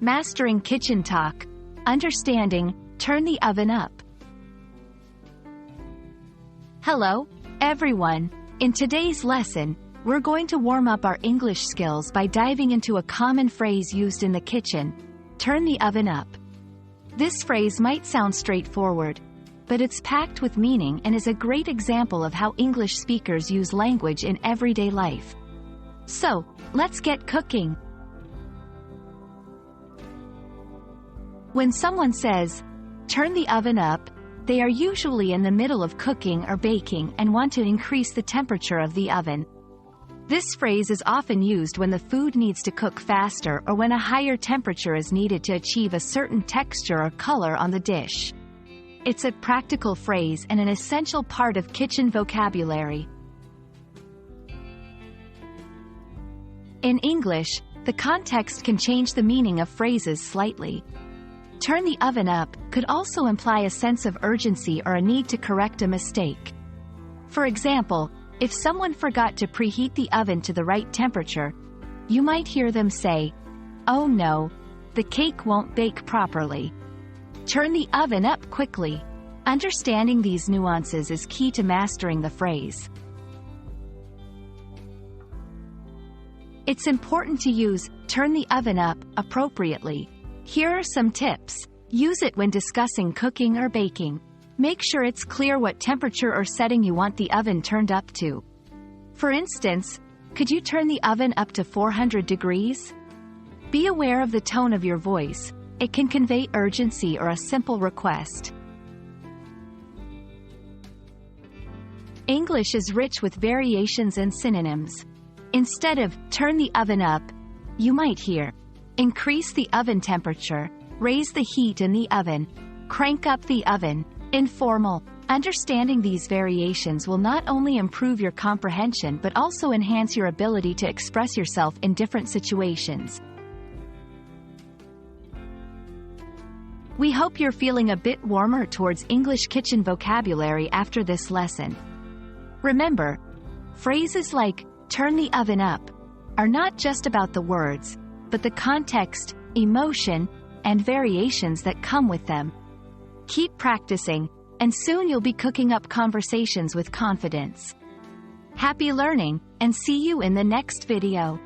Mastering kitchen talk. Understanding, turn the oven up. Hello, everyone. In today's lesson, we're going to warm up our English skills by diving into a common phrase used in the kitchen: turn the oven up. This phrase might sound straightforward, but it's packed with meaning and is a great example of how English speakers use language in everyday life. So, let's get cooking. When someone says, turn the oven up, they are usually in the middle of cooking or baking and want to increase the temperature of the oven. This phrase is often used when the food needs to cook faster or when a higher temperature is needed to achieve a certain texture or color on the dish. It's a practical phrase and an essential part of kitchen vocabulary. In English, the context can change the meaning of phrases slightly. Turn the oven up could also imply a sense of urgency or a need to correct a mistake. For example, if someone forgot to preheat the oven to the right temperature, you might hear them say, "Oh no, the cake won't bake properly. Turn the oven up quickly." Understanding these nuances is key to mastering the phrase. It's important to use "turn the oven up" appropriately. Here are some tips. Use it when discussing cooking or baking. Make sure it's clear what temperature or setting you want the oven turned up to. For instance, could you turn the oven up to 400 degrees? Be aware of the tone of your voice. It can convey urgency or a simple request. English is rich with variations and synonyms. Instead of "turn the oven up," you might hear "increase the oven temperature," "raise the heat in the oven," "crank up the oven," "informal." Understanding these variations will not only improve your comprehension but also enhance your ability to express yourself in different situations. We hope you're feeling a bit warmer towards English kitchen vocabulary after this lesson. Remember, phrases like "turn the oven up" are not just about the words, but the context, emotion, and variations that come with them. Keep practicing, and soon you'll be cooking up conversations with confidence. Happy learning, and see you in the next video.